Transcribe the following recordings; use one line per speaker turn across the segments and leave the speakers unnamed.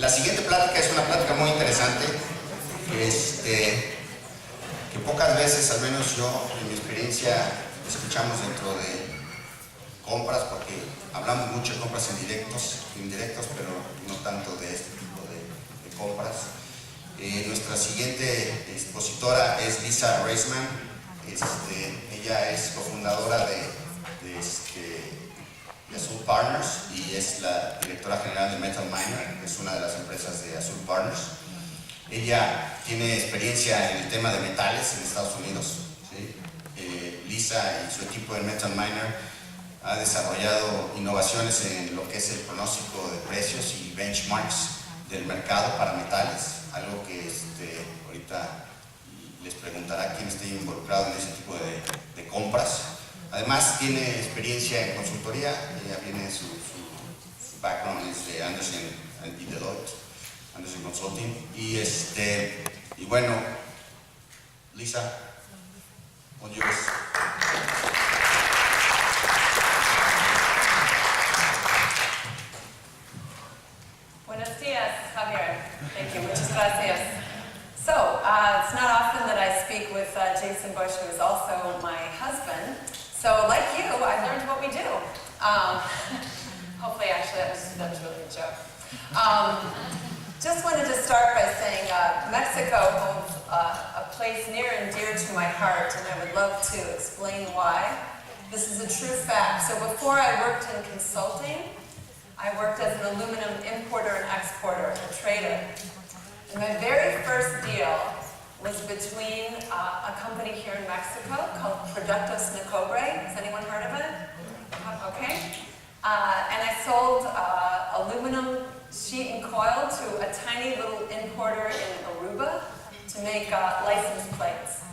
La siguiente plática es una plática muy interesante que pocas veces, al menos yo, en mi experiencia, escuchamos dentro de compras, porque hablamos mucho de compras indirectos, pero no tanto de este tipo de compras. Nuestra siguiente expositora es Lisa Reisman. Ella es cofundadora de Azul Partners y es la directora general de Metal Miner, que es una de las empresas de Azul Partners. Ella tiene experiencia en el tema de metales en Estados Unidos. ¿Sí? Lisa y su equipo de Metal Miner ha desarrollado innovaciones en lo que es el pronóstico de precios y benchmarks del mercado para metales, algo que ahorita les preguntará quién esté involucrado en ese tipo de compras. Además tiene experiencia en consultoría, ella viene su background es de Anderson y Deloitte, Anderson Consulting, y bueno, Lisa, all yours.
Buenos días, Javier. Thank you. Muchas gracias. So, it's not often that I speak with Jason Bush, who is also my husband. So, like you, I learned what we do. Hopefully, actually, that was really a joke. Just wanted to start by saying Mexico holds a place near and dear to my heart, and I would love to explain why. This is a true fact. So before I worked in consulting, I worked as an aluminum importer and exporter, a trader. And my very first deal was between a company here in Mexico called Productos Nicobre. Has anyone heard of it? Okay. And I sold aluminum sheet and coil to a tiny little importer in Aruba to make license plates.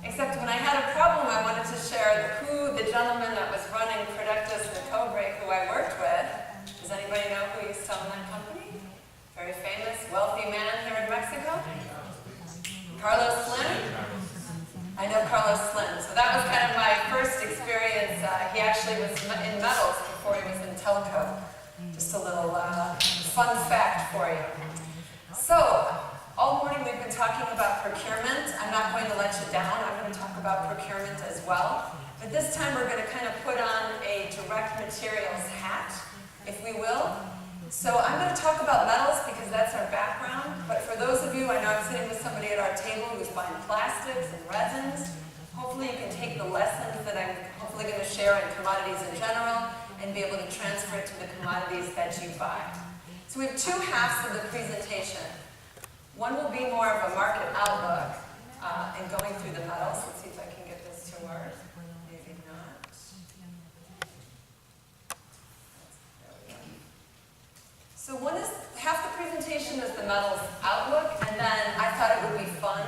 Except when I had a problem, I wanted to share who the gentleman that was running Productos Nicobre, who I worked with. Does anybody know who used to own that company? Very famous, wealthy man here in Mexico. Carlos Slim? I know Carlos Slim. So that was kind of my first experience. He actually was in metals before he was in telco. Just a little fun fact for you. So, all morning we've been talking about procurement. I'm not going to let you down. I'm going to talk about procurement as well. But this time we're going to kind of put on a direct materials hat, if we will. So I'm going to talk about metals because that's our background, but for those of you, I know I'm sitting with somebody at our table who's buying plastics and resins. Hopefully you can take the lessons that I'm hopefully going to share in commodities in general and be able to transfer it to the commodities that you buy. So we have two halves of the presentation. One will be more of a market outlook and going through the metals. Let's see if I can get this to work. Maybe not. So half the presentation is the metals outlook, and then I thought it would be fun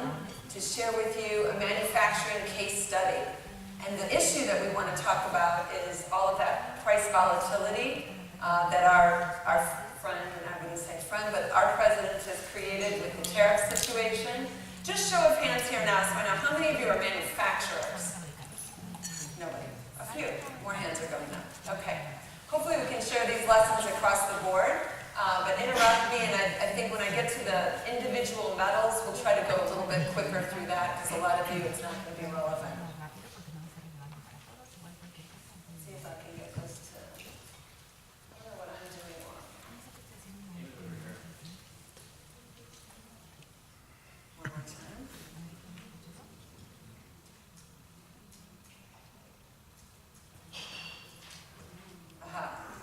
to share with you a manufacturing case study. And the issue that we want to talk about is all of that price volatility that our friend, and I wouldn't say friend, but our president has created with the tariff situation. Just show of hands here now, so I know how many of you are manufacturers? Nobody. A few. More hands are going up. Okay. Hopefully we can share these lessons across the board. But interrupt me, and I think when I get to the individual metals, we'll try to go a little bit quicker through that, because a lot of you, it's not going to be relevant. Let's see if I can get this to... I don't know what I'm doing wrong. One more time. Aha, I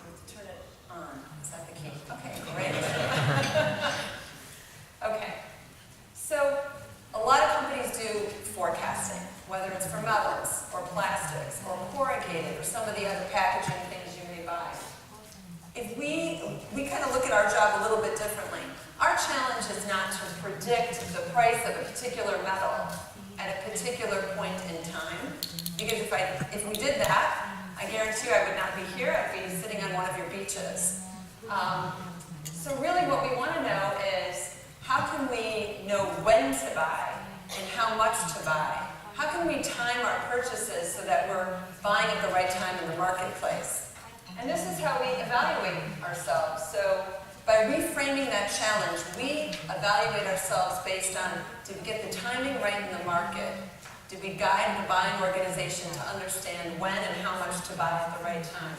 have to turn it on. Is that the key? Okay, great. Okay, so a lot of companies do forecasting, whether it's for metals or plastics or corrugated or some of the other packaging things you may buy. If we kind of look at our job a little bit differently. Our challenge is not to predict the price of a particular metal at a particular point in time, because if we did that, I guarantee you I would not be here. I'd be sitting on one of your beaches. So really what we want to know is, how can we know when to buy and how much to buy? How can we time our purchases so that we're buying at the right time in the marketplace? And this is how we evaluate ourselves. So by by reframing that challenge, we evaluate ourselves based on, did we get the timing right in the market? Did we guide the buying organization to understand when and how much to buy at the right time?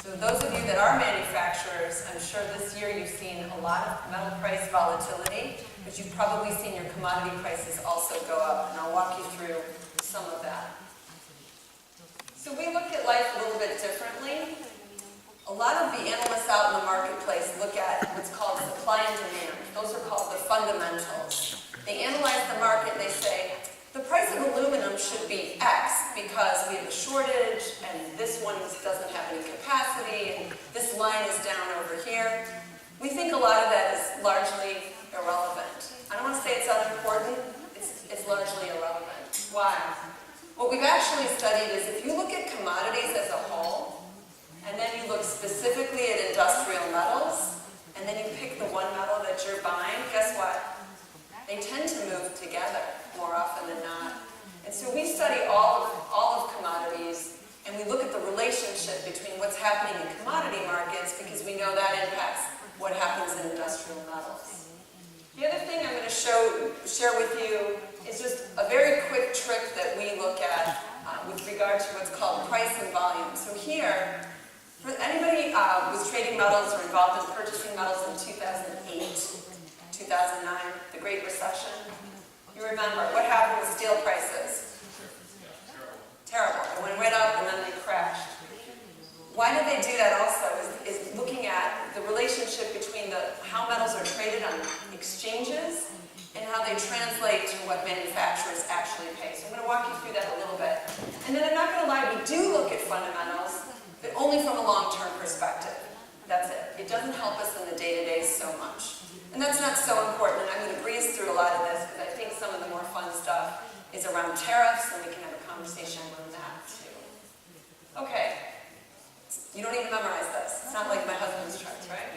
So those of you that are manufacturers, I'm sure this year you've seen a lot of metal price volatility, but you've probably seen your commodity prices also go up, and I'll walk you through some of that. So we look at life a little bit differently. A lot of the analysts out in the marketplace look at what's called supply and demand. Those are called the fundamentals. They analyze the market and they say, the price of aluminum should be X because we have a shortage and this one doesn't have any capacity and this line is down over here. We think a lot of that is largely irrelevant. I don't want to say it's unimportant, it's largely irrelevant. Why? What we've actually studied is if you look at commodities as a whole, and then you look specifically at industrial metals, and then you pick the one metal that you're buying, guess what? They tend to move together more often than not. And so we study all of commodities, and we look at the relationship between what's happening in commodity markets because we know that impacts what happens in industrial metals. The other thing I'm going to share with you is just a very quick trick that we look at with regard to what's called price and volume. So here, for anybody who's trading metals or involved in purchasing metals in 2008, 2009, the Great Recession, you remember what happened with steel prices? Terrible. It went right up and then they crashed. Why did they do that also is looking at the relationship between how metals are traded on exchanges and how they translate to what manufacturers actually pay. So I'm going to walk you through that a little bit. And then I'm not going to lie, we do look at fundamentals, but only from a long-term perspective. That's it. It doesn't help us in the day-to-day so much. And that's not so important, and I'm going to breeze through a lot of this because I think some of the more fun stuff is around tariffs, and we can have a conversation around that too. Okay. You don't need to memorize this. It's not like my husband's charts, right?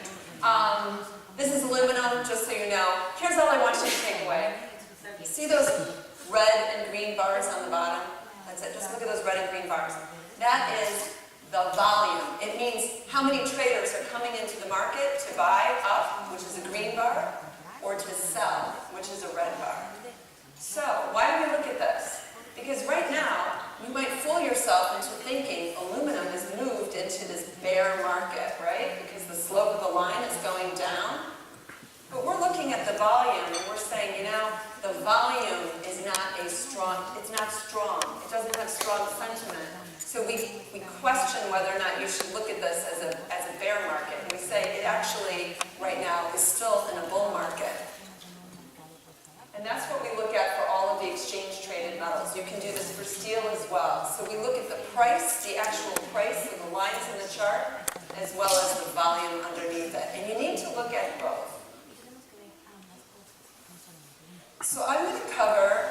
This is aluminum, just so you know. Here's all I want you to take away. You see those red and green bars on the bottom? That's it. Just look at those red and green bars. That is the volume. It means how many traders are coming into the market to buy up, which is a green bar, or to sell, which is a red bar. So, why do we look at this? Because right now, you might fool yourself into thinking aluminum has moved into this bear market, right? Because the slope of the line is going down. But we're looking at the volume and we're saying, you know, the volume is not it's not strong. It doesn't have strong sentiment. So we question whether or not you should look at this as a bear market. And we say it actually, right now, is still in a bull market. And that's what we look at for all of the exchange-traded metals. You can do this for steel as well. So we look at the price, the actual price of the lines in the chart, as well as the volume underneath it. And you need to look at both. So I'm going to cover,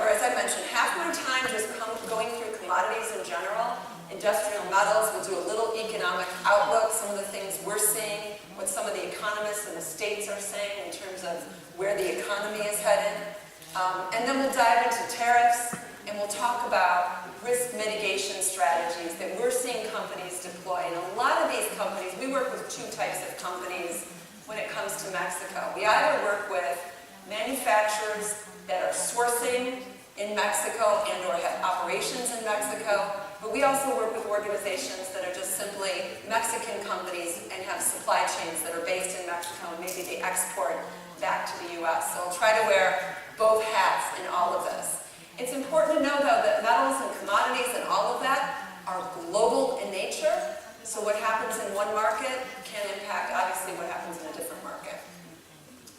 as I mentioned, half my time just going through commodities in general, industrial metals. We'll do a little economic outlook, some of the things we're seeing, what some of the economists in the States are saying in terms of where the economy is headed. And then we'll dive into tariffs, and we'll talk about risk mitigation strategies that we're seeing companies deploy. And a lot of these companies, we work with two types of companies when it comes to Mexico. We either work with manufacturers that are sourcing in Mexico and or have operations in Mexico, but we also work with organizations that are just simply Mexican companies and have supply chains that are based in Mexico and maybe they export back to the US. So I'll try to wear both hats in all of this. It's important to know though that metals and commodities and all of that are global in nature, so what happens in one market can impact obviously what happens in a different market.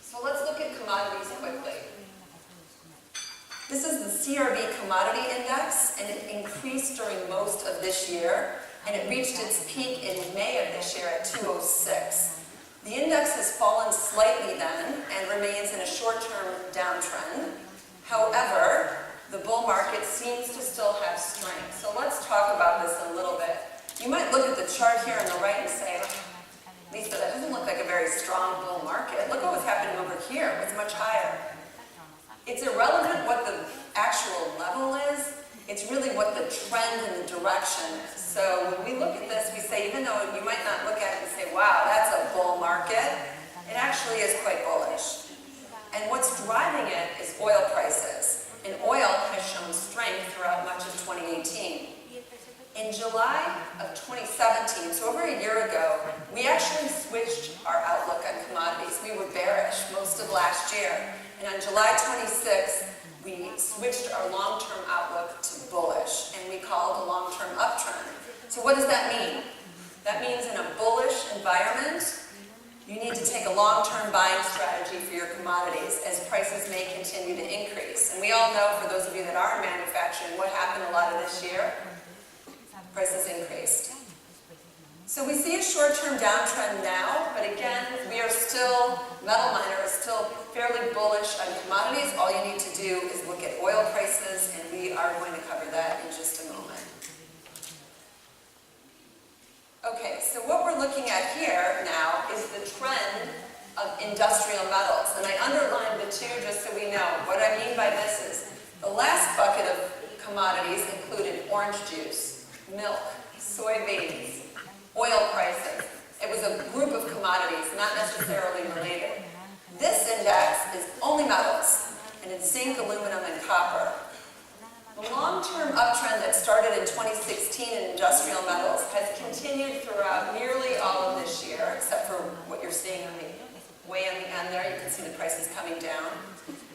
So let's look at commodities quickly. This is the CRB Commodity Index, and it increased during most of this year, and it reached its peak in May of this year at 206. The index has fallen slightly then, and remains in a short-term downtrend. However, the bull market seems to still have strength. So let's talk about this a little bit. You might look at the chart here on the right and say, Lisa, that doesn't look like a very strong bull market. Look at what's happening over here. It's much higher. It's irrelevant what the actual level is. It's really what the trend and the direction is. So when we look at this, we say, even though you might not look at it and say, wow, that's a bull market, bearish most of last year. And on July 26th, we switched our long-term outlook to bullish, and we called a long-term uptrend. So what does that mean? That means in a bullish environment, you need to take a long-term buying strategy for your commodities as prices may continue to increase. And we all know, for those of you that are in manufacturing, what happened a lot of this year? Prices increased. So we see a short-term downtrend now, but again, we are still, Metal Miner is still fairly bullish on commodities. All you need to do is look at oil prices, and we are going to cover that in just a moment. Okay, so what we're looking at here now is the trend of industrial metals. And I underlined the two just so we know. What I mean by this is the last bucket of commodities included orange juice, milk, soybeans, oil prices. It was a group of commodities, not necessarily related. This index is only metals, and it's zinc, aluminum, and copper. The long-term uptrend that started in 2016 in industrial metals has continued throughout nearly all of this year, except for what you're seeing on the way on the end there. You can see the prices coming down.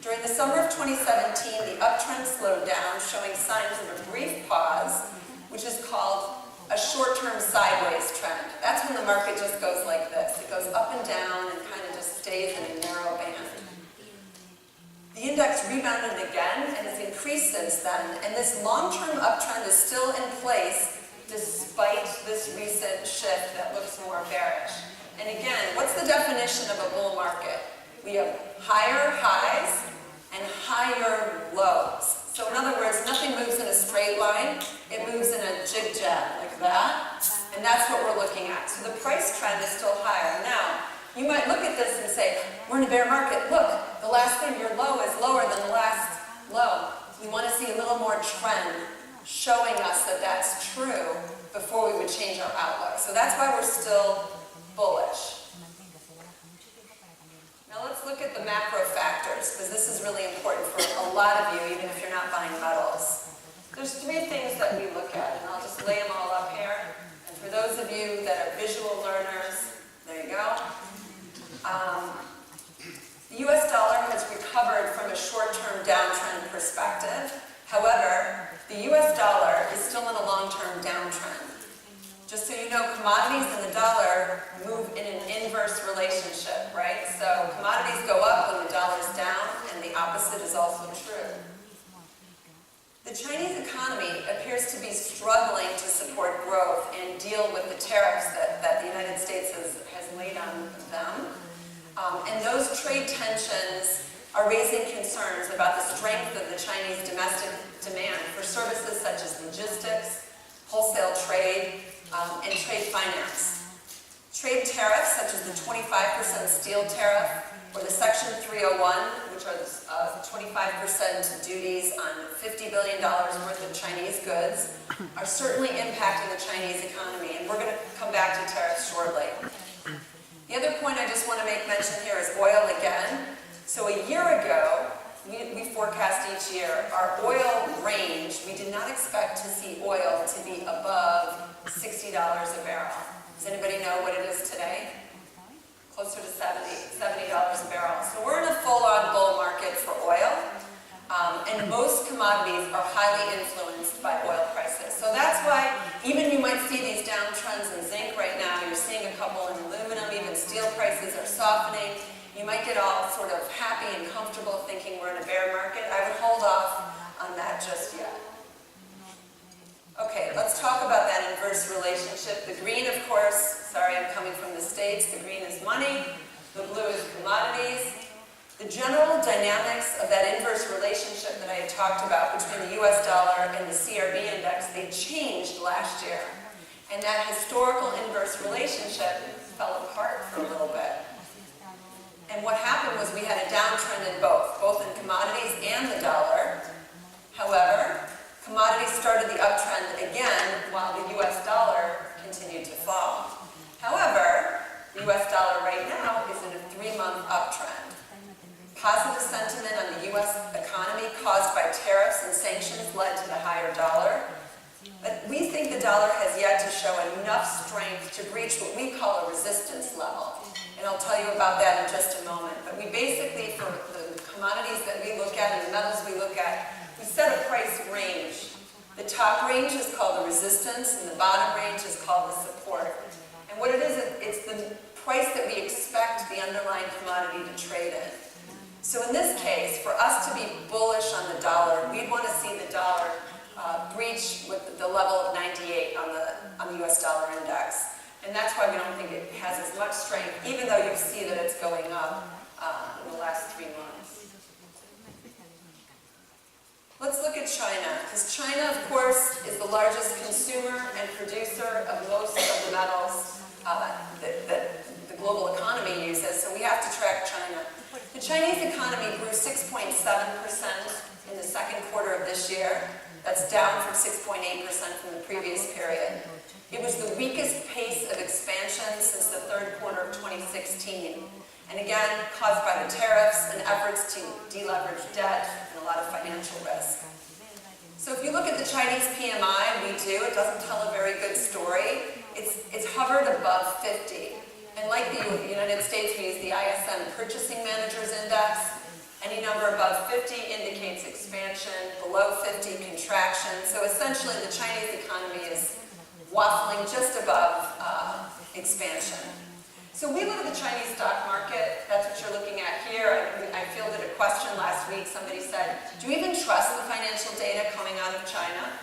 During the summer of 2017, the uptrend slowed down, showing signs of a brief pause, which is called a short-term sideways trend. That's when the market just goes like this. It goes up and down and kind of just stays in a narrow band. The index rebounded again and has increased since then, and this long-term uptrend is still in place despite this recent shift that looks more bearish. And again, what's the definition of a bull market? We have higher highs and higher lows. So in other words, nothing moves in a straight line, it moves in a jig-jag like that, and that's what we're looking at. So the price trend is still higher. Now, you might look at this and say, we're in a bear market. Look, the last year low is lower than the last low. We want to see a little more trend showing us that that's true before we would change our outlook. So that's why we're still bullish. Now let's look at the macro factors, because this is really important for a lot of you, even if you're not buying metals. There's three things that we look at, and I'll just lay them all up here. And for those of you that are visual learners, there you go. The US dollar has recovered from a short-term downtrend perspective. However, the US dollar is still in a long-term downtrend. Just so you know, commodities and the dollar move in an inverse relationship, right? So commodities go up when the dollar's down, and the opposite is also true. The Chinese economy appears to be struggling to support growth and deal with the tariffs that the United States has laid on them. And those trade tensions are raising concerns about the strength of the Chinese domestic demand for services such as logistics, wholesale trade, and trade finance. Trade tariffs such as the 25% steel tariff or the Section 301, which are the 25% duties on $50 billion worth of Chinese goods, are certainly impacting the Chinese economy, and we're going to come back to tariffs shortly. The other point I just want to make mention here is oil again. So a year ago, we forecast each year our oil range. We did not expect to see oil to be above $60 a barrel. Does anybody know what it is today? Closer to $70 a barrel. So we're in a full-on bull market for oil, and most commodities are highly influenced by oil prices. So that's why even you might see these downtrends in zinc right now. You're seeing a couple in aluminum. Even steel prices are softening. You might get all sort of happy and comfortable thinking we're in a bear market. I would hold off on that just yet. Okay, let's talk about that inverse relationship. The green, of course, sorry, I'm coming from the States. The green is money. The blue is commodities. The general dynamics of that inverse relationship that I had talked about between the US dollar and the CRB index, they changed last year. And that historical inverse relationship fell apart for a little bit. And what happened was we had a downtrend in both in commodities and the dollar. However, commodities started the uptrend again while the US dollar continued to fall. However, the US dollar right now is in a 3-month uptrend. Positive sentiment on the US economy caused by tariffs and sanctions led to the higher dollar. But we think the dollar has yet to show enough strength to breach what we call a resistance level. And I'll tell you about that in just a moment. But we basically, for the commodities that we look at and the metals we look at, we set a price range. The top range is called the resistance, and the bottom range is called the support. And what it is, it's the price that we expect the underlying commodity to trade in. So in this case, for us to be bullish on the dollar, we'd want to see the dollar breach with the level of 98 on the US dollar index. And that's why we don't think it has as much strength, even though you see that it's going up in the last 3 months. Let's look at China, because China, of course, is the largest consumer and producer of most of the metals that the global economy uses, so we have to track China. The Chinese economy grew 6.7% in the second quarter of this year. That's down from 6.8% from the previous period. It was the weakest pace of expansion since the third quarter of 2016. And again, caused by the tariffs and efforts to deleverage debt and a lot of financial risk. So if you look at the Chinese PMI, it doesn't tell a very good story. It's hovered above 50. And like the United States, we use the ISM Purchasing Managers Index. Any number above 50 indicates expansion, below 50 contraction. So essentially the Chinese economy is waffling just above expansion. So we look at the Chinese stock market. That's what you're looking at here. I fielded a question last week. Somebody said, do you even trust the financial data coming out of China?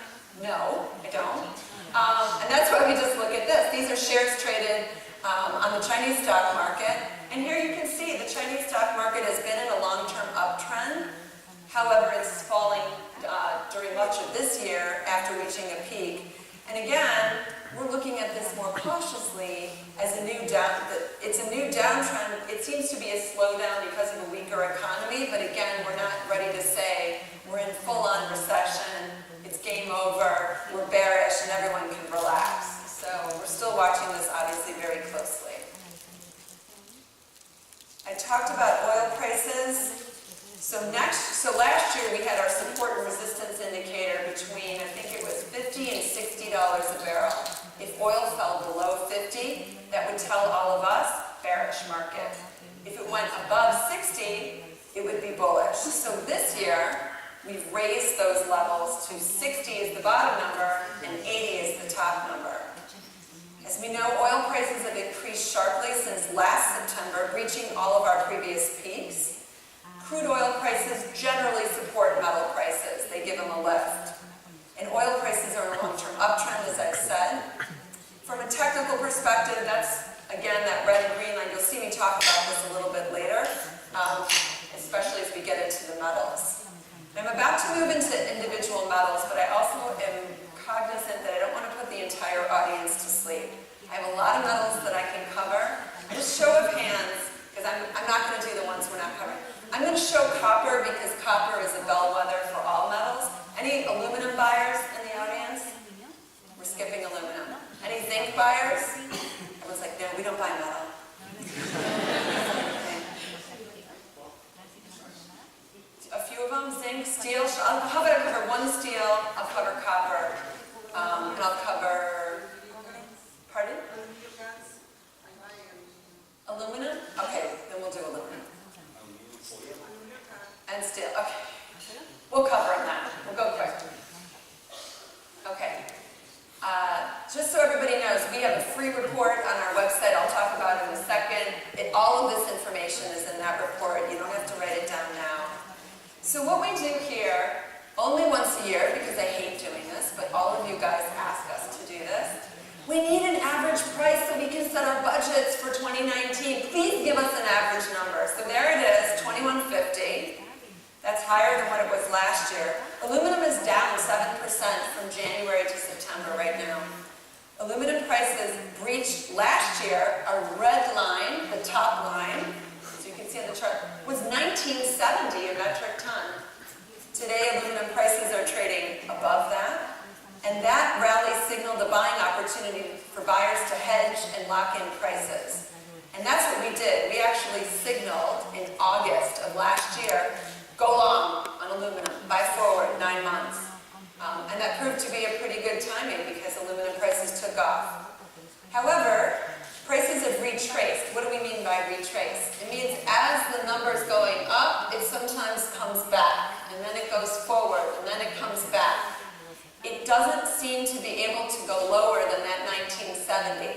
No, I don't. And that's why we just look at this. These are shares traded on the Chinese stock market. And here you can see the Chinese stock market has been in a long-term uptrend. However, it's falling during much of this year after reaching a peak. And again, we're looking at this more cautiously as a new it's a new downtrend. It seems to be a slowdown because of a weaker economy, but again, we're not ready to say we're in full-on recession, it's game over, we're bearish, and everyone can relax. So we're still watching this obviously very closely. I talked about oil prices. So last year we had our support and resistance indicator between, I think it was $50 and $60 a barrel. If oil fell below 50, that would tell all of us, bearish market. If it went above 60, it would be bullish. So this year, we've raised those levels to 60 is the bottom number and 80 is the top number. As we know, oil prices have increased sharply since last September, reaching all of our previous peaks. Crude oil prices generally support metal prices. They give them a lift. And oil prices are in a long-term uptrend, as I've said. From a technical perspective, that's, again, that red and green line. You'll see me talk about this a little bit later, especially as we get into the metals. I'm about to move into individual metals, but I also am cognizant that I don't want to put the entire audience to sleep. I have a lot of metals that I can cover. Just show of hands, because I'm not going to do the ones we're not covering. I'm going to show copper because copper is a bellwether for all metals. Any aluminum buyers in the audience? We're skipping aluminum. Any zinc buyers? Everyone's like, no, we don't buy metal. Okay. A few of them, zinc, steel. How about I cover one steel, I'll cover copper, and I'll cover, pardon? Aluminum? Okay, then we'll do aluminum. And steel, okay. We'll cover them now. We'll go quick. Okay. Just so everybody knows, we have a free report on our website. I'll talk about it in a second. All of this information is in that report. You don't have to write it down now. So what we do here, only once a year, because I hate doing this, but all of you guys ask us to do this. We need an average price so we can set our budgets for 2019. Please give us an average number. So there it is, $21.50. That's higher than what it was last year. Aluminum is down 7% from January to September right now. Aluminum prices breached last year, our red line, the top line, so you can see on the chart, was $19.70 a metric ton. Today, aluminum prices are trading above that, and that rally signaled a buying opportunity for buyers to hedge and lock in prices. And that's what we did. We actually signaled in August of last year, go long on aluminum, buy forward 9 months. And that proved to be a pretty good timing because aluminum prices took off. However, prices have reached retraced. What do we mean by retraced? It means as the number's going up, it sometimes comes back, and then it goes forward, and then it comes back. It doesn't seem to be able to go lower than that 1970.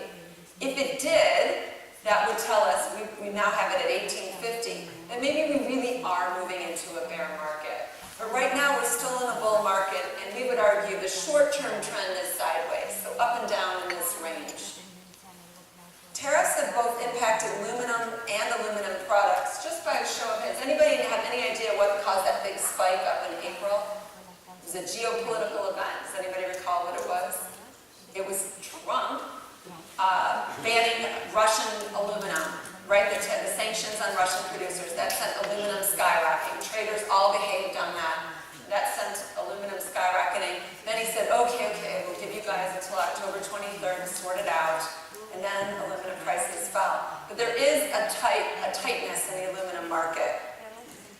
If it did, that would tell us we now have it at 1850, and maybe we really are moving into a bear market. But right now we're still in a bull market, and we would argue the short-term trend is sideways, so up and down in this range. Tariffs have both impacted aluminum and aluminum products. Just by a show of hands, anybody have any idea what caused that big spike up in April? It was a geopolitical event. Does anybody recall what it was? It was Trump banning Russian aluminum, right? The sanctions on Russian producers. That sent aluminum skyrocketing. Traders all behaved on that. That sent aluminum skyrocketing. Then he said, okay, we'll give you guys until October 23rd to sort it out. And then aluminum prices fell. But there is a tightness in the aluminum market.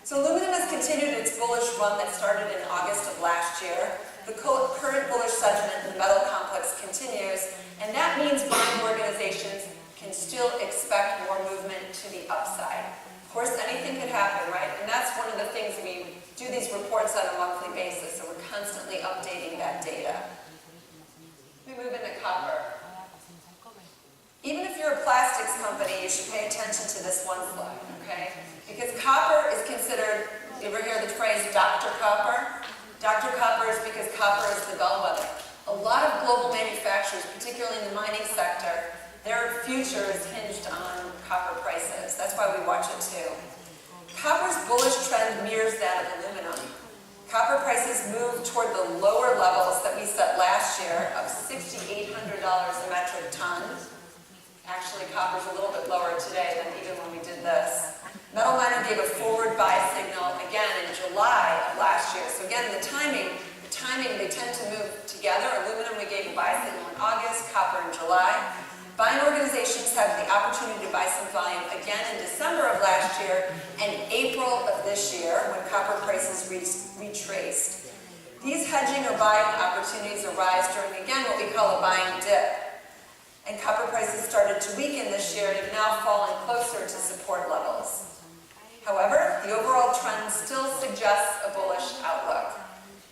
So aluminum has continued its bullish run that started in August of last year. The current bullish sentiment in the metal complex continues, and that means buying organizations can still expect more movement to the upside. Of course, anything could happen, right? And that's one of the things we do these reports on a monthly basis, so we're constantly updating that data. We move into copper. Even if you're a plastics company, you should pay attention to this one slide, okay? Because copper is considered, you ever hear the phrase Dr. Copper? Dr. Copper is because copper is the bellwether. A lot of global manufacturers, particularly in the mining sector, their future is hinged on copper prices. That's why we watch it too. Copper's bullish trend mirrors that of aluminum. Copper prices moved toward the lower levels that we set last year of $6,800 a metric ton. Actually, copper's a little bit lower today than even when we did this. Metal Miner gave a forward buy signal again in July of last year. So again, the timing, they tend to move together. Aluminum, we gave a buy signal in August, copper in July. Buying organizations have the opportunity to buy some volume again in December of last year and April of this year when copper prices retraced. These hedging or buying opportunities arise during, again, what we call a buying dip. And copper prices started to weaken this year and have now fallen closer to support levels. However, the overall trend still suggests a bullish outlook.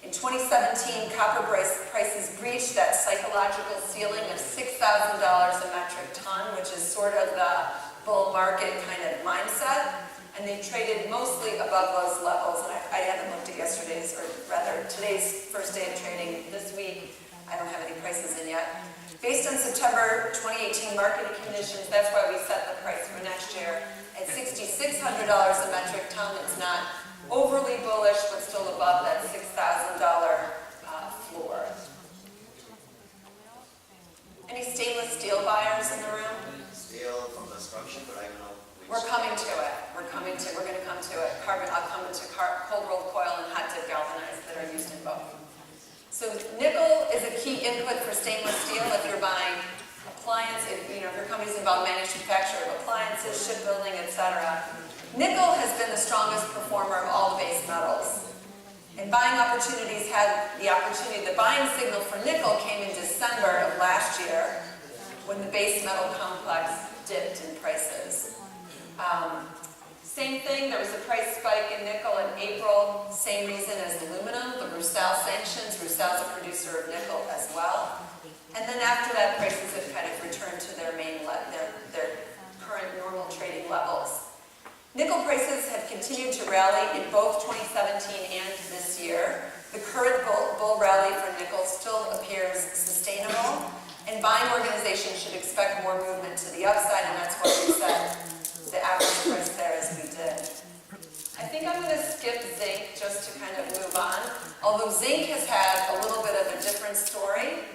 In 2017, copper prices breached that psychological ceiling of $6,000 a metric ton, which is sort of the bull market kind of mindset, and they traded mostly above those levels. And I haven't looked at yesterday's, or rather today's first day of trading this week. I don't have any prices in yet. Based on September 2018 market conditions, that's why we set the price for next year at $6,600 a metric ton. It's not overly bullish, but still above that $6,000 floor. Any stainless steel buyers in the room?
Steel from construction, but I don't know.
We're coming to it. We're going to come to it. I'll come into cold rolled coil and hot dip galvanized that are used in both. So nickel is a key input for stainless steel if you're buying appliances, if your company's involved in manufacture of appliances, shipbuilding, etc. Nickel has been the strongest performer of all the base metals. And buying opportunities the buying signal for nickel came in December of last year when the base metal complex dipped in prices. Same thing, there was a price spike in nickel in April, same reason as aluminum, the Rusal sanctions. Rusal's a producer of nickel as well. And then after that, prices have kind of returned to their current normal trading levels. Nickel prices have continued to rally in both 2017 and this year. The current bull rally for nickel still appears sustainable, and buying organizations should expect more movement to the upside, and that's why we set the average price there as we did. I think I'm going to skip zinc just to kind of move on. Although zinc has had a little bit of a different story,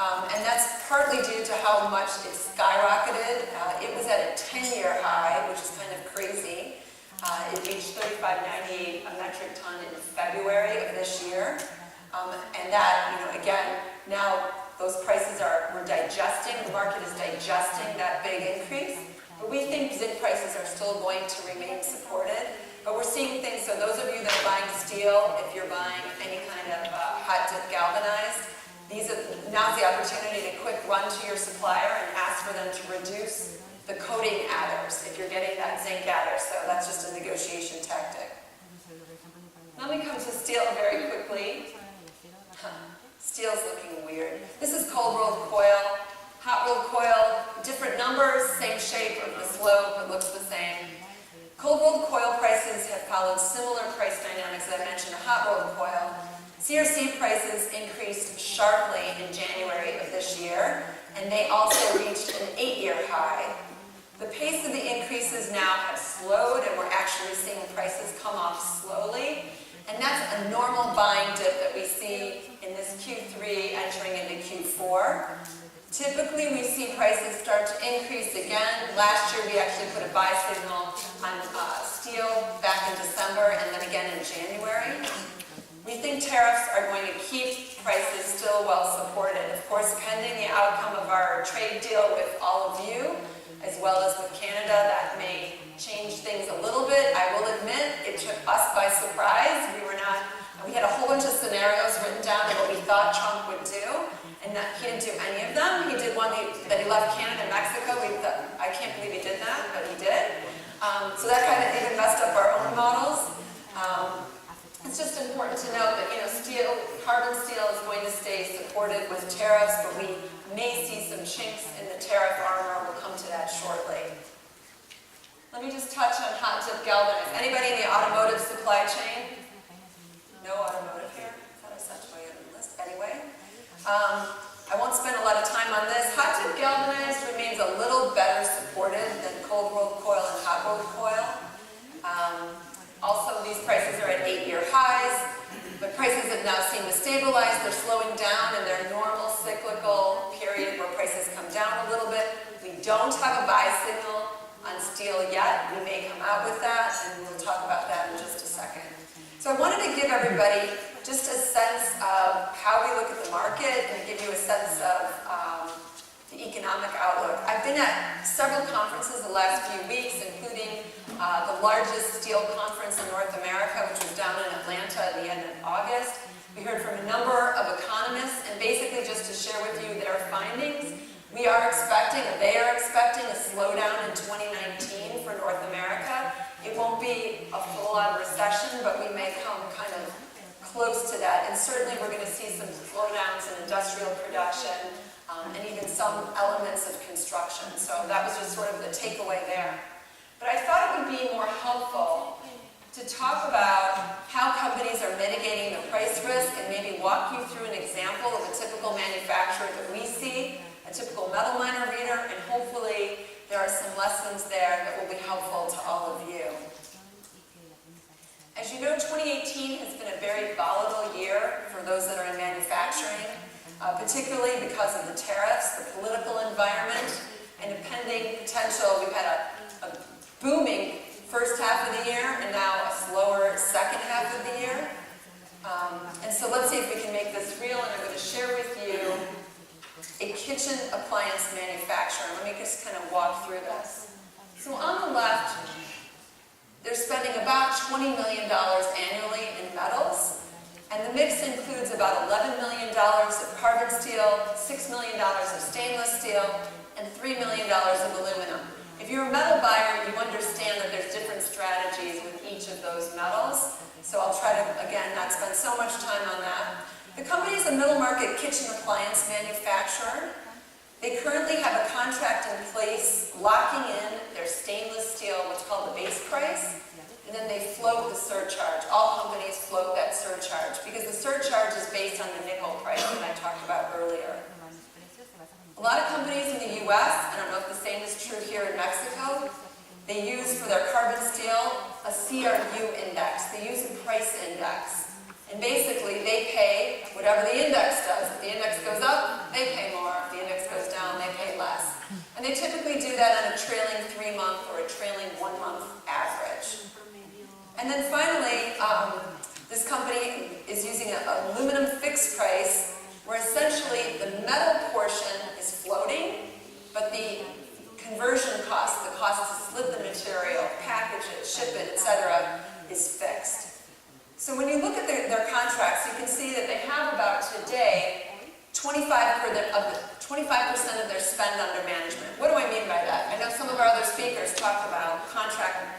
and that's partly due to how much it skyrocketed. It was at a 10-year high, which is kind of crazy. It reached $35.98 a metric ton in February of this year. And that, again, now those prices we're digesting, the market is digesting that big increase. But we think zinc prices are still going to remain supported. But we're seeing things, so those of you that are buying steel, if you're buying any kind of hot dip galvanized, now's the opportunity to quick run to your supplier and ask for them to reduce the coating adders, if you're getting that zinc adder, so that's just a negotiation tactic. Let me come to steel very quickly. Steel's looking weird. This is cold rolled coil, hot rolled coil, different numbers, same shape of the slope, it looks the same. Cold rolled coil prices have followed similar price dynamics that I mentioned to hot rolled coil. CRC prices increased sharply in January of this year, and they also reached an 8-year high. The pace of the increases now have slowed, and we're actually seeing prices come off slowly. And that's a normal buying dip that we see in this Q3 entering into Q4. Typically, we see prices start to increase again. Last year, we actually put a buy signal on steel back in December and then again in January. We think tariffs are going to keep prices still well supported. Of course, pending the outcome of our trade deal with all of you, as well as with Canada, that may change things a little bit. I will admit, it took us by surprise. We had a whole bunch of scenarios written down of what we thought Trump would do, and that he didn't do any of them. He did one that he left Canada and Mexico. I can't believe he did that, but he did. So that kind of even messed up our own models. It's just important to note that carbon steel is going to stay supported with tariffs, but we may see some chinks in the tariff armor. We'll come to that shortly. Let me just touch on hot dip galvanized. Anybody in the automotive supply chain? No automotive here? I thought I sent way on the list. Anyway, I won't spend a lot of time on this. Hot dip galvanized remains a little better supported than cold rolled coil and hot rolled coil. Also, these prices are at 8-year highs, but prices have now seemed to stabilize. They're slowing down in their normal cyclical period where prices come down a little bit. We don't have a buy signal on steel yet. We may come out with that, and we'll talk about that in just a second. So I wanted to give everybody just a sense of how we look at the market and give you a sense of the economic outlook. I've been at several conferences the last few weeks, including the largest steel conference in North America, which was down in Atlanta at the end of August. We heard from a number of economists, and basically just to share with you their findings, they are expecting a slowdown in 2019 for North America. It won't be a full-on recession, but we may come kind of close to that. And certainly we're going to see some slowdowns in industrial production and even some elements of construction. So that was just sort of the takeaway there. But I thought it would be more helpful to talk about how companies are mitigating the price risk and maybe walk you through an example of a typical manufacturer that we see, a typical metal miner reader, and hopefully there are some lessons there that will be helpful to all of you. As you know, 2018 has been a very volatile year for those that are in manufacturing, particularly because of the tariffs, the political environment, and the pending potential. We've had a booming first half of the year and now a slower second half of the year. And so let's see if we can make this real, and I'm going to share with you a kitchen appliance manufacturer. Let me just kind of walk through this. So on the left, they're spending about $20 million annually in metals, and the mix includes about $11 million of carbon steel, $6 million of stainless steel, and $3 million of aluminum. If you're a metal buyer, you understand that there's different strategies with each of those metals, so I'll try to, again, not spend so much time on that. The company is a middle market kitchen appliance manufacturer. They currently have a contract in place locking in their stainless steel, what's called the base price, and then they float the surcharge. All companies float that surcharge because the surcharge is based on the nickel price that I talked about earlier. A lot of companies in the US, I don't know if the same is true here in Mexico, they use for their carbon steel a CRU index. They use a price index. And basically, they pay whatever the index does. If the index goes up, they pay more. If the index goes down, they pay less. And they typically do that on a trailing 3-month or a trailing 1-month average. And then finally, this company is using an aluminum fixed price, where essentially the metal portion is floating, but the conversion cost, the cost to split the material, package it, ship it, etc., is fixed. So when you look at their contracts, you can see that they have about today 25% of their spend under management. What do I mean by that? I know some of our other speakers talked about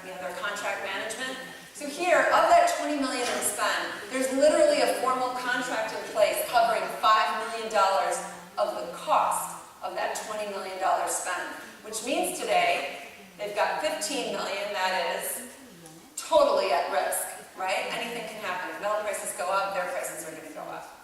their contract management. So here, of that $20 million in spend, there's literally a formal contract in place covering $5 million of the cost of that $20 million spend, which means today they've got $15 million that is totally at risk, right? Anything can happen. If metal prices go up, their prices are going to go up.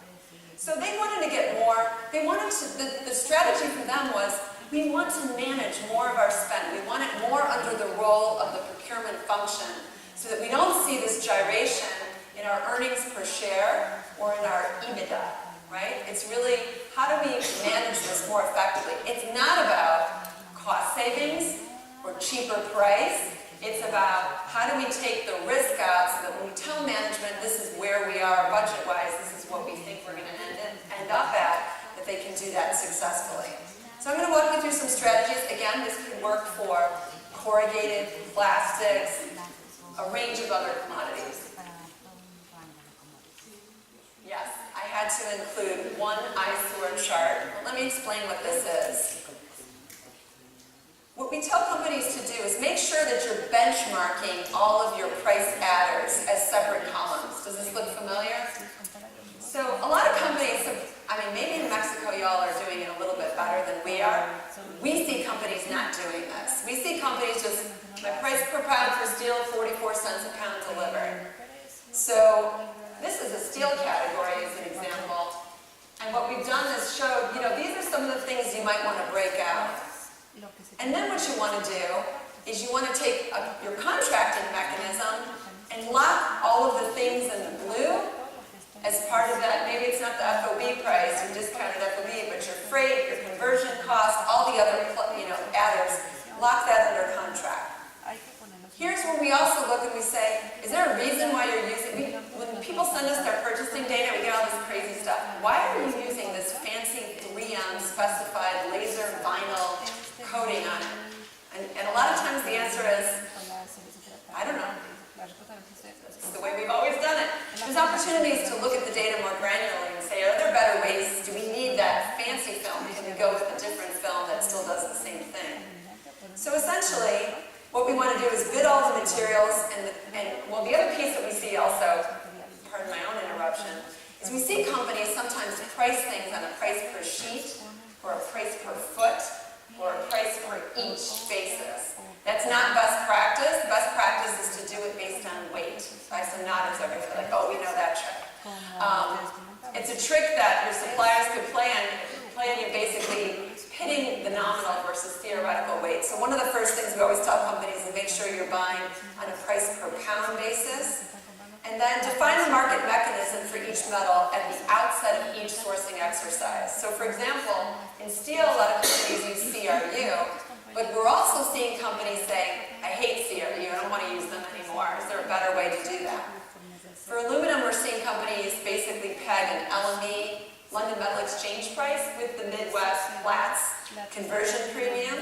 So they wanted to get more, the strategy for them was, we want to manage more of our spend. We want it more under the role of the procurement function so that we don't see this gyration in our earnings per share or in our EBITDA, right? It's really, how do we manage this more effectively? It's not about cost savings or cheaper price. It's about how do we take the risk out so that when we tell management this is where we are budget-wise, this is what we think we're going to end up at, that they can do that successfully. So I'm going to walk you through some strategies. Again, this could work for corrugated, plastics, a range of other commodities. Yes, I had to include one eyesore chart. Let me explain what this is. What we tell companies to do is make sure that you're benchmarking all of your price adders as separate columns. Does this look familiar? So a lot of companies, maybe in Mexico y'all are doing it a little bit better than we are. We see companies not doing this. We see companies just, my price per pound for steel, 44 cents a pound delivered. So this is a steel category as an example. And what we've done is showed, these are some of the things you might want to break out. And then what you want to do is you want to take your contracting mechanism and lock all of the things in the blue as part of that. Maybe it's not the FOB price, your discounted FOB, but your freight, your conversion cost, all the other adders, lock that under contract. Here's where we also look and we say, is there a reason why you're using, when people send us their purchasing data, we get all this crazy stuff. Why are you using this fancy 3M specified laser vinyl coating on it? And a lot of times the answer is, I don't know. It's the way we've always done it. There's opportunities to look at the data more granularly and say, are there better ways? Do we need that fancy film? Can we go with a different film that still does the same thing? So essentially, what we want to do is bid all the materials, and the other piece that we see also, pardon my own interruption, is we see companies sometimes price things on a price per sheet, or a price per foot, or a price per each basis. That's not best practice. Best practice is to do it based on weight. I have some nodders over here, like, oh, we know that trick. It's a trick that your suppliers could play on you, basically pitting the nominal versus theoretical weight. So one of the first things we always tell companies is make sure you're buying on a price per pound basis. And then define the market mechanism for each metal at the outset of each sourcing exercise. So for example, in steel, a lot of companies use CRU, but we're also seeing companies saying, I hate CRU, I don't want to use them anymore. Is there a better way to do that? For aluminum, we're seeing companies basically peg an LME, London Metal Exchange price, with the Midwest Platts conversion premium.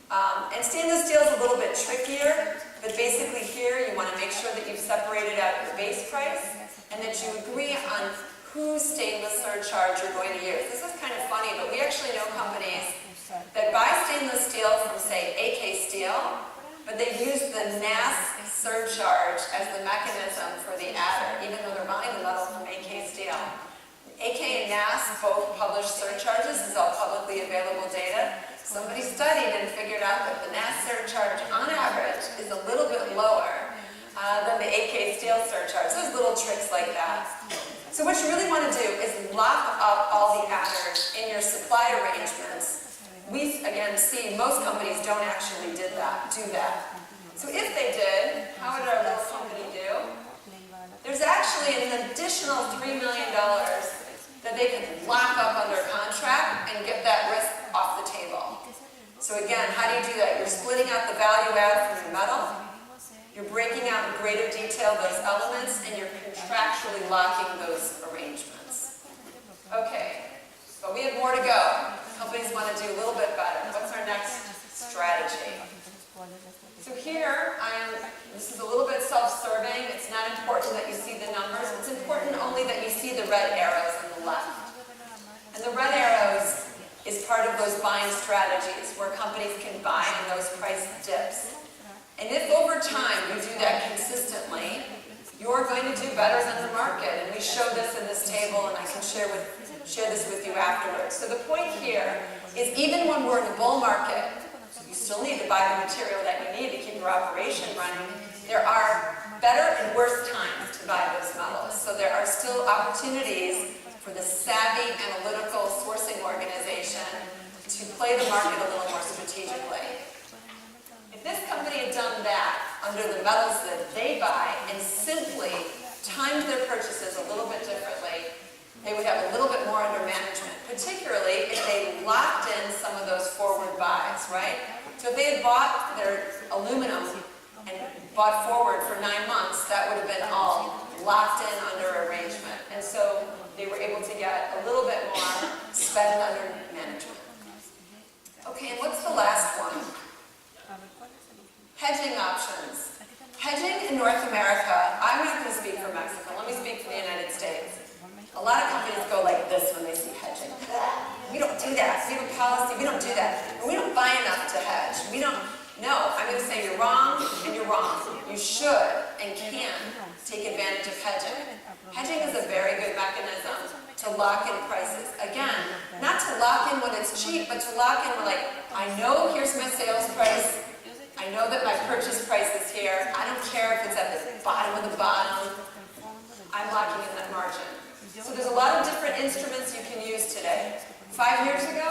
And stainless steel is a little bit trickier, but basically here you want to make sure that you've separated out your base price and that you agree on whose stainless surcharge you're going to use. This is kind of funny, but we actually know companies that buy stainless steel from, say, AK Steel, but they use the NAS surcharge as the mechanism for the adder, even though they're buying the metal from AK Steel. AK and NAS both publish surcharges. This is all publicly available data. Somebody studied and figured out that the NAS surcharge, on average, is a little bit lower than the AK Steel surcharge. So there's little tricks like that. So what you really want to do is lock up all the adders in your supply arrangements. We, again, see most companies don't actually do that. So if they did, how would our little company do? There's actually an additional $3 million that they could lock up under contract and get that risk off the table. So again, how do you do that? You're splitting out the value add from your metal, you're breaking out in greater detail those elements, and you're contractually locking those arrangements. Okay, but we have more to go. Companies want to do a little bit better. What's our next strategy? So here, this is a little bit self-serving. It's not important that you see the numbers. It's important only that you see the red arrows on the left. And the red arrows is part of those buying strategies where companies can buy in those price dips. And if over time you do that consistently, you're going to do better than the market. And we show this in this table, and I can share this with you afterwards. So the point here is even when we're in a bull market, you still need to buy the material that you need to keep your operation running. There are better and worse times to buy those metals. So there are still opportunities for the savvy analytical sourcing organization to play the market a little more strategically. If this company had done that under the metals that they buy and simply timed their purchases a little bit differently, they would have a little bit more under management, particularly if they locked in some of those forward buys, right? So if they had bought their aluminum and bought forward for 9 months, that would have been all locked in under arrangement. And so they were able to get a little bit more spent under management. Okay, and what's the last one? Hedging options. Hedging in North America, I'm not going to speak for Mexico, let me speak for the United States. A lot of companies go like this when they see hedging. We don't do that, we have a policy, we don't do that. We don't buy enough to hedge. We don't, no, I'm going to say you're wrong and you're wrong. You should and can take advantage of hedging. Hedging is a very good mechanism to lock in prices. Again, not to lock in when it's cheap, but to lock in when like, I know here's my sales price, I know that my purchase price is here. I don't care if it's at the bottom of the bottom. I'm locking in that margin. So there's a lot of different instruments you can use today. 5 years ago,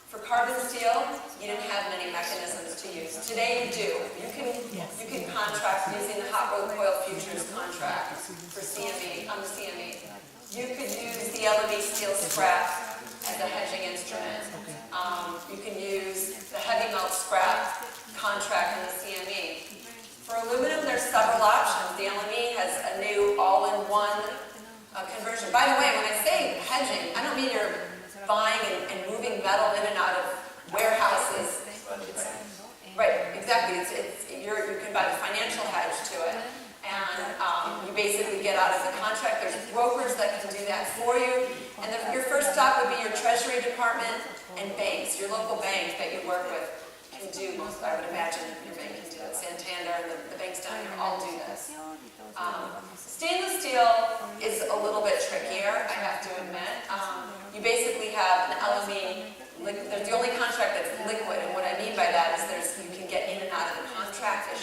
for carbon steel, you didn't have many mechanisms to use. Today you do. You can contract using the hot rolled coil futures contract for CME, on the CME. You could use the LME steel scrap as a hedging instrument. You can use the heavy melt scrap contract in the CME. For aluminum, there's several options. The LME has a new all-in-one conversion. By the way, when I say hedging, I don't mean you're buying and moving metal in and out of warehouses. Right, exactly. You can buy the financial hedge to it, and you basically get out of the contract. There's brokers that can do that for you, and your first stop would be your Treasury Department and banks, your local bank that you work with. Do most, I would imagine your bank can do it. Santander and the banks down here all do this. Stainless steel is a little bit trickier, I have to admit. You basically have an LME, there's the only contract that's liquid, and what I mean by that is you can get in and out of the contract as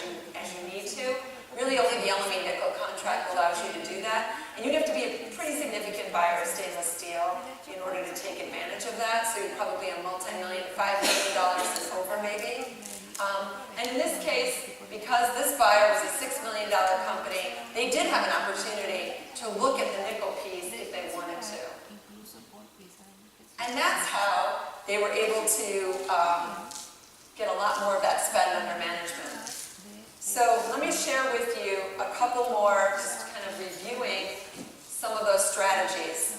you need to. Really only the LME nickel contract allows you to do that. And you'd have to be a pretty significant buyer of stainless steel in order to take advantage of that. So you're probably a multi-million, $5 million and over maybe. And in this case, because this buyer was a $6 million company, they did have an opportunity to look at the nickel piece if they wanted to. And that's how they were able to get a lot more of that spend under management. So let me share with you a couple more, just kind of reviewing some of those strategies.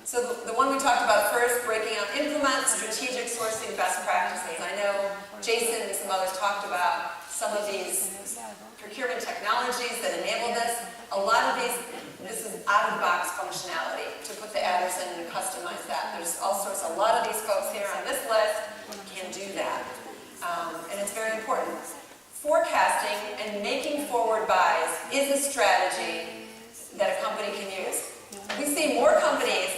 So the one we talked about first, breaking out, implement strategic sourcing best practices. I know Jason and some others talked about some of these procurement technologies that enable this. A lot of these, this is out-of-the-box functionality to put the adders in and customize that. There's all sorts, a lot of these folks here on this list can do that. And it's very important. Forecasting and making forward buys is a strategy that a company can use. We see more companies,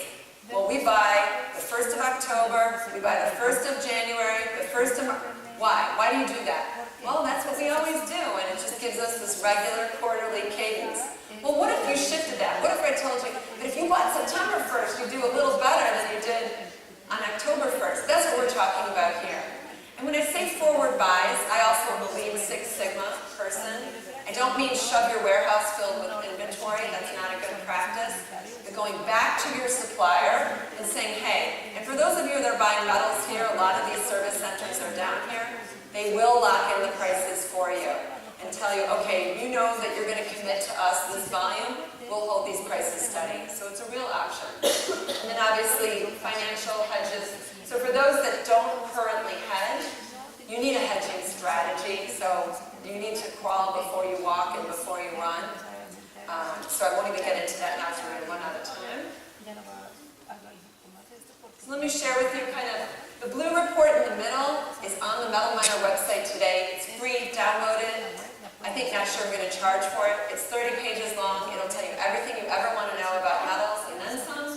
well, we buy the 1st of October, we buy the 1st of January, the 1st of March. Why? Why do you do that? Well, that's what we always do, and it just gives us this regular quarterly cadence. Well, what if you shifted that? What if I told you that if you bought September 1st, you do a little better than you did on October 1st? That's what we're talking about here. And when I say forward buys, I also believe Six Sigma person. I don't mean shove your warehouse filled with inventory. That's not a good practice. But going back to your supplier and saying, hey, and for those of you that are buying metals here, a lot of these service centers are down here. They will lock in the prices for you and tell you, okay, you know that you're going to commit to us this volume. We'll hold these prices steady. So it's a real option. And then obviously financial hedges. So for those that don't currently hedge, you need a hedging strategy. So you need to crawl before you walk and before you run. So I won't even get into that now, so we're going to run out of time. So let me share with you kind of, the blue report in the middle is on the Metal Miner website today. It's free, download it. I think next year I'm going to charge for it. It's 30 pages long. It'll tell you everything you ever want to know about metals and then some.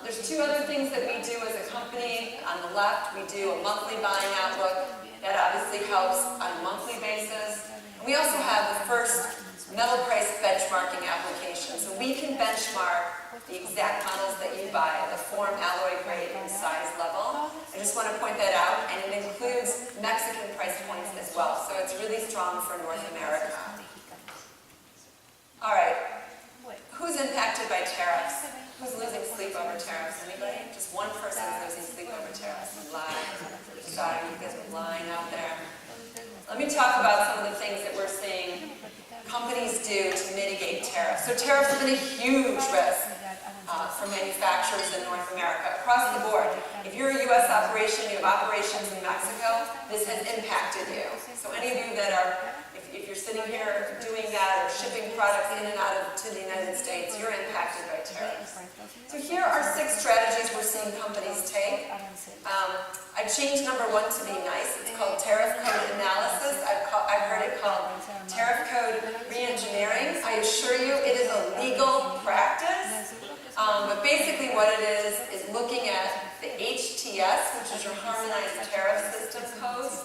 There's two other things that we do as a company. On the left, we do a monthly buying outlook. That obviously helps on a monthly basis. And we also have the first metal price benchmarking application. So we can benchmark the exact metals that you buy, the form, alloy grade, and size level. I just want to point that out, and it includes Mexican price points as well. So it's really strong for North America. All right, who's impacted by tariffs? Who's losing sleep over tariffs? Anybody? Just one person is losing sleep over tariffs. Sorry, you guys are lying out there. Let me talk about some of the things that we're seeing companies do to mitigate tariffs. So tariffs have been a huge risk for manufacturers in North America, across the board. If you're a U.S. operation, you have operations in Mexico, this has impacted you. So any of you that are, if you're sitting here doing that or shipping products in and out to the United States, you're impacted by tariffs. So here are 6 strategies we're seeing companies take. I've changed number 1 to be nice. It's called tariff code analysis. I've heard it called tariff code re-engineering. I assure you it is a legal practice. But basically what it is looking at the HTS, which is your Harmonized Tariff System codes,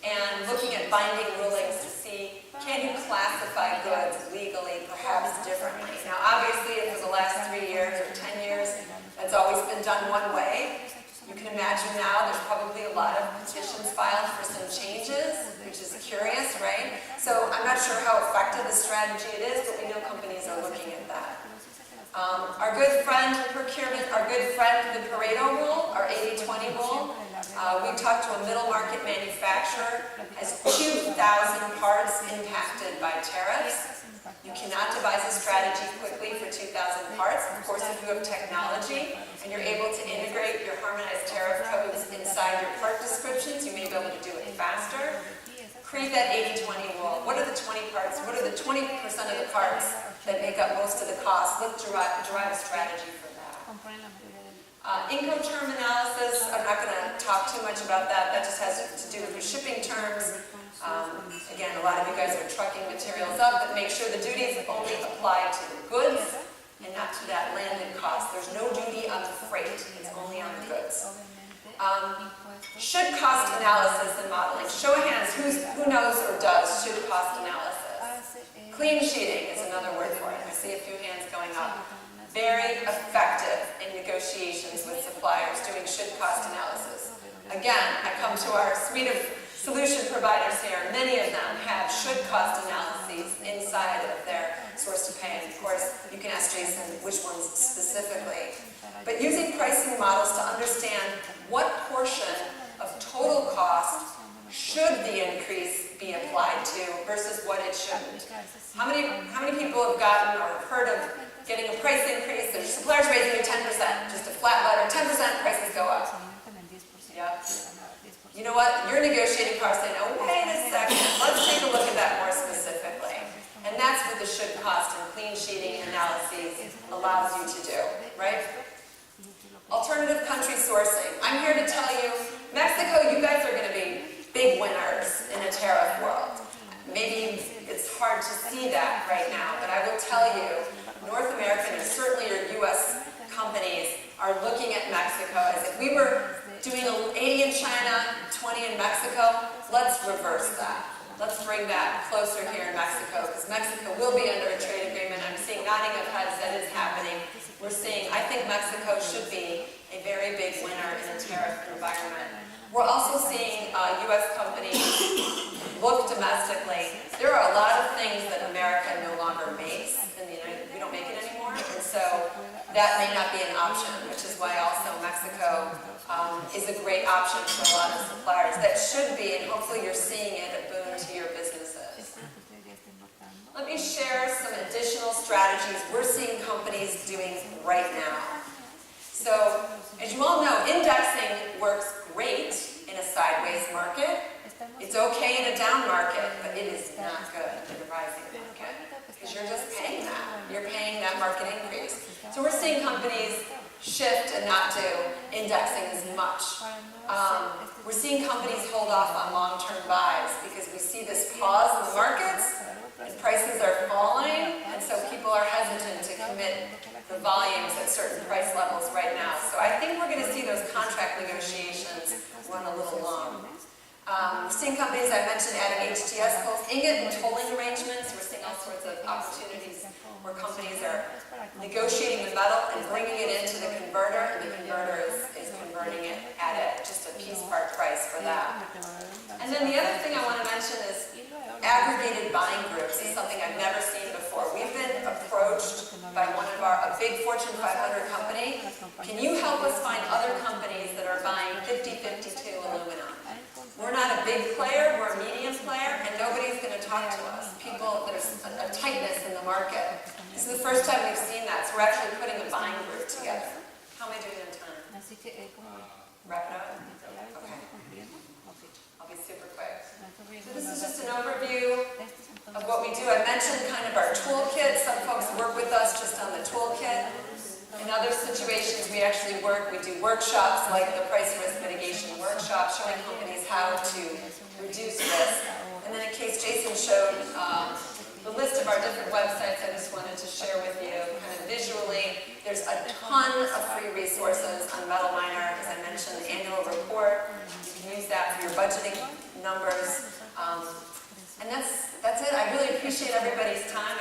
and looking at binding rulings to see, can you classify goods legally, perhaps differently? Now obviously for the last 3 years or 10 years, that's always been done one way. You can imagine now there's probably a lot of petitions filed for some changes, which is curious, right? So I'm not sure how effective the strategy it is, but we know companies are looking at that. Our good friend procurement, our good friend the Pareto rule, our 80-20 rule. We talked to a middle market manufacturer, has 2,000 parts impacted by tariffs. You cannot devise a strategy quickly for 2,000 parts. Of course, if you have technology and you're able to integrate your harmonized tariff codes inside your part descriptions, you may be able to do it faster. Create that 80-20 rule. What are the 20 parts? What are the 20% of the parts that make up most of the cost? Let's derive a strategy for that. Income term analysis, I'm not going to talk too much about that. That just has to do with your shipping terms. Again, a lot of you guys are trucking materials up, but make sure the duties only apply to the goods and not to that landed cost. There's no duty on the freight, it's only on the goods. Should cost analysis and modeling. Show of hands, who knows or does should cost analysis? Clean sheeting is another word for it. I see a few hands going up. Very effective in negotiations with suppliers doing should cost analysis. Again, I come to our suite of solution providers here. Many of them have should cost analyses inside of their source to pay. And of course, you can ask Jason which ones specifically. But using pricing models to understand what portion of total cost should the increase be applied to versus what it shouldn't. How many people have gotten or heard of getting a price increase? Their supplier's raising you 10%, just a flat letter, 10% prices go up. Yep. You know what? Your negotiating power saying, oh, wait a second, let's take a look at that more specifically. And that's what the should cost and clean sheeting analyses allows you to do, right? Alternative country sourcing. I'm here to tell you, Mexico, you guys are going to be big winners in a tariff world. Maybe it's hard to see that right now, but I will tell you, North American and certainly your U.S. companies are looking at Mexico as if we were doing 80 in China, 20 in Mexico. Let's reverse that. Let's bring that closer here in Mexico, because Mexico will be under a trade agreement. I'm seeing nodding of heads that is happening. We're seeing, I think Mexico should be a very big winner in a tariff environment. We're also seeing U.S. companies look domestically. There are a lot of things that America no longer makes. We don't make it anymore, and so that may not be an option, which is why also Mexico is a great option for a lot of suppliers. That should be, and hopefully you're seeing it, a boon to your businesses. Let me share some additional strategies we're seeing companies doing right now. So, as you all know, indexing works great in a sideways market. It's okay in a down market, but it is not good in a rising market, because you're just paying that. You're paying that market increase. So we're seeing companies shift and not do indexing as much. We're seeing companies hold off on long-term buys because we see this pause in the markets and prices are falling, and so people are hesitant to commit the volumes at certain price levels right now. So I think we're going to see those contract negotiations run a little long. Seeing companies, I mentioned adding HTS codes, ingot and tolling arrangements. We're seeing all sorts of opportunities where companies are negotiating the metal and bringing it into the converter, and the converter is converting it at just a piece part price for that. And then the other thing I want to mention is aggregated buying groups is something I've never seen before. We've been approached by a big Fortune 500 company. Can you help us find other companies that are buying 5052 aluminum? We're not a big player, we're a medium player, and nobody's going to talk to us. There's a tightness in the market. This is the first time we've seen that, so we're actually putting a buying group together. How am I doing in time? Wrap it up? Okay. I'll be super quick. So this is just an overview of what we do. I mentioned kind of our toolkit. Some folks work with us just on the toolkit. In other situations, we actually we do workshops like the price risk mitigation workshop, showing companies how to reduce risk. And then in case Jason showed the list of our different websites, I just wanted to share with you kind of visually. There's a ton of free resources on Metal Miner. As I mentioned, the annual report. You can use that for your budgeting numbers. And that's it. I really appreciate everybody's time.